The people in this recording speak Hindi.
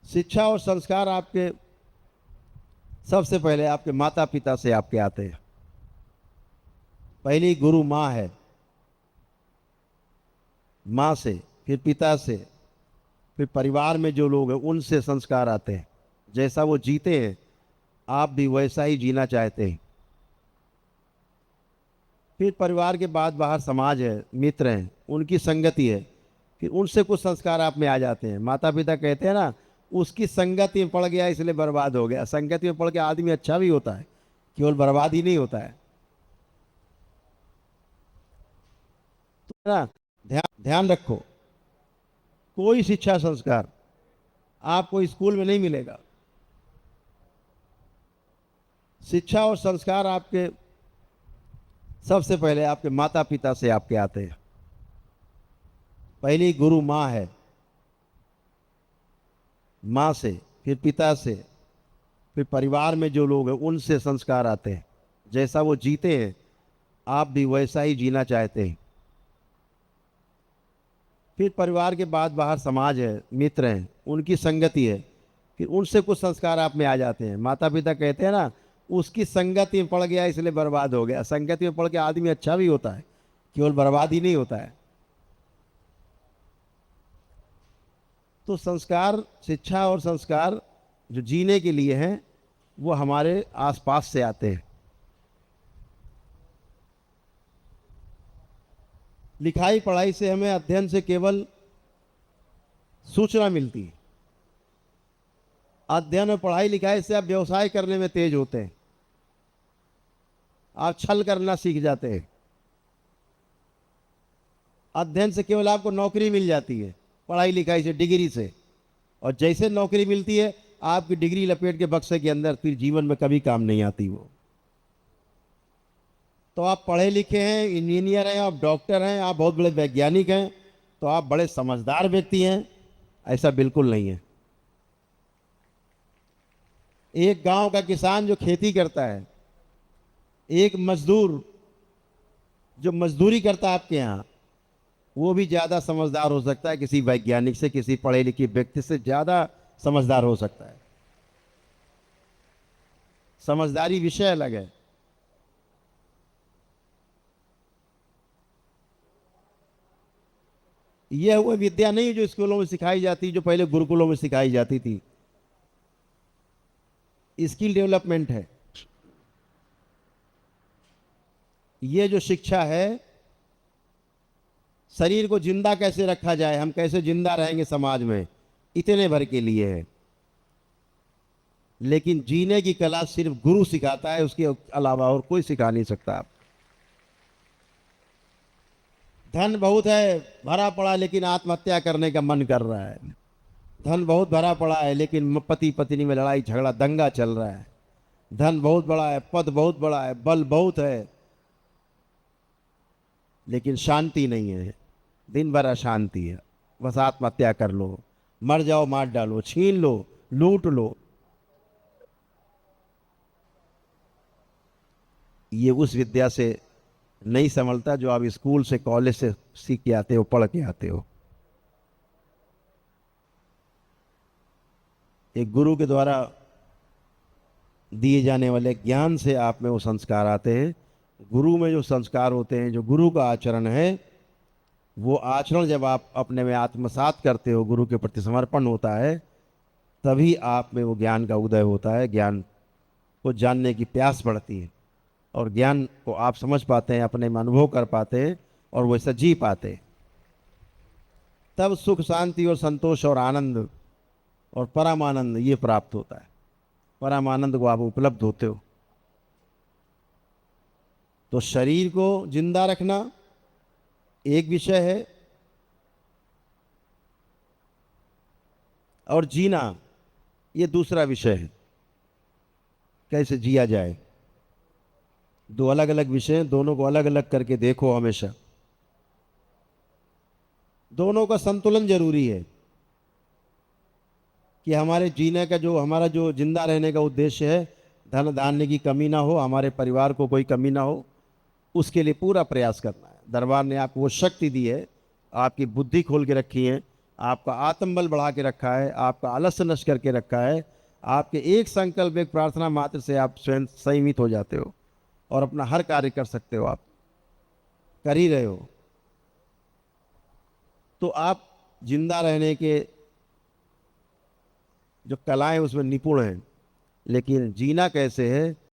शिक्षा और संस्कार आपके सबसे पहले आपके माता पिता से आपके आते हैं। पहली गुरु माँ है, माँ से, फिर पिता से, फिर परिवार में जो लोग हैं उनसे संस्कार आते हैं। जैसा वो जीते हैं आप भी वैसा ही जीना चाहते हैं। फिर परिवार के बाद बाहर समाज है, मित्र हैं, उनकी संगति है, फिर उनसे कुछ संस्कार आप में आ जाते हैं। माता पिता कहते हैं ना, उसकी संगति में पड़ गया इसलिए बर्बाद हो गया। संगति में पड़ के आदमी अच्छा भी होता है, केवल बर्बाद ही नहीं होता है। तो ना, ध्यान ध्यान रखो, कोई शिक्षा संस्कार आपको स्कूल में नहीं मिलेगा। शिक्षा और संस्कार आपके सबसे पहले आपके माता पिता से आपके आते हैं। पहली गुरु माँ है, माँ से, फिर पिता से, फिर परिवार में जो लोग हैं उनसे संस्कार आते हैं। जैसा वो जीते हैं आप भी वैसा ही जीना चाहते हैं। फिर परिवार के बाद बाहर समाज है, मित्र हैं, उनकी संगति है, फिर उनसे कुछ संस्कार आप में आ जाते हैं। माता पिता कहते हैं ना, उसकी संगति में पड़ गया इसलिए बर्बाद हो गया। संगति में पड़ के आदमी अच्छा भी होता है, केवल बर्बाद ही नहीं होता है। तो संस्कार, शिक्षा और संस्कार जो जीने के लिए हैं वो हमारे आसपास से आते हैं। लिखाई पढ़ाई से हमें, अध्ययन से केवल सूचना मिलती है। अध्ययन और पढ़ाई लिखाई से आप व्यवसाय करने में तेज होते हैं, आप छल करना सीख जाते हैं। अध्ययन से केवल आपको नौकरी मिल जाती है, पढ़ाई लिखाई से, डिग्री से, और जैसे नौकरी मिलती है आपकी डिग्री लपेट के बक्से के अंदर, फिर जीवन में कभी काम नहीं आती वो। तो आप पढ़े लिखे हैं, इंजीनियर हैं, आप डॉक्टर हैं, आप बहुत बड़े वैज्ञानिक हैं, तो आप बड़े समझदार व्यक्ति हैं, ऐसा बिल्कुल नहीं है। एक गांव का किसान जो खेती करता है, एक मजदूर जो मजदूरी करता है आपके यहाँ, वो भी ज़्यादा समझदार हो सकता है किसी वैज्ञानिक से, किसी पढ़े लिखे व्यक्ति से ज़्यादा समझदार हो सकता है। समझदारी विषय अलग है। यह वो विद्या नहीं जो स्कूलों में सिखाई जाती, जो पहले गुरुकुलों में सिखाई जाती थी। स्किल डेवलपमेंट है ये जो शिक्षा है। शरीर को जिंदा कैसे रखा जाए, हम कैसे जिंदा रहेंगे समाज में, इतने भर के लिए है। लेकिन जीने की कला सिर्फ गुरु सिखाता है, उसके अलावा और कोई सिखा नहीं सकता। आप, धन बहुत है भरा पड़ा, लेकिन आत्महत्या करने का मन कर रहा है। धन बहुत भरा पड़ा है, लेकिन पति पत्नी में लड़ाई झगड़ा दंगा चल रहा है। धन बहुत बड़ा है, पद बहुत बड़ा है, बल बहुत है, लेकिन शांति नहीं है। दिन भर अशांति है, बस आत्महत्या कर लो, मर जाओ, मार डालो, छीन लो, लूट लो। ये उस विद्या से नहीं संभलता जो आप स्कूल से, कॉलेज से सीख के आते हो, पढ़ के आते हो। एक गुरु के द्वारा दिए जाने वाले ज्ञान से आप में वो संस्कार आते हैं। गुरु में जो संस्कार होते हैं, जो गुरु का आचरण है, वो आचरण जब आप अपने में आत्मसात करते हो, गुरु के प्रति समर्पण होता है, तभी आप में वो ज्ञान का उदय होता है। ज्ञान को जानने की प्यास बढ़ती है, और ज्ञान को आप समझ पाते हैं, अपने में अनुभव कर पाते हैं, और वैसा जी पाते हैं। तब सुख शांति और संतोष और आनंद और परमानंद ये प्राप्त होता है। परमानंद को आप उपलब्ध होते हो। तो शरीर को जिंदा रखना एक विषय है, और जीना ये दूसरा विषय है। कैसे जिया जाए, दो अलग अलग विषय हैं, दोनों को अलग अलग करके देखो हमेशा। दोनों का संतुलन जरूरी है कि हमारे जीने का, जो हमारा जो जिंदा रहने का उद्देश्य है, धन धान्य की कमी ना हो, हमारे परिवार को कोई कमी ना हो, उसके लिए पूरा प्रयास करना है। दरबार ने आपको वो शक्ति दी है, आपकी बुद्धि खोल के रखी है आपका आत्मबल बढ़ा के रखा है, आपका आलस्य नष्ट करके रखा है। आपके एक संकल्प, एक प्रार्थना मात्र से आप स्वयं संयमित हो जाते हो और अपना हर कार्य कर सकते हो। आप कर ही रहे हो, तो आप जिंदा रहने के जो कलाएं उसमें निपुण हैं। लेकिन जीना कैसे है,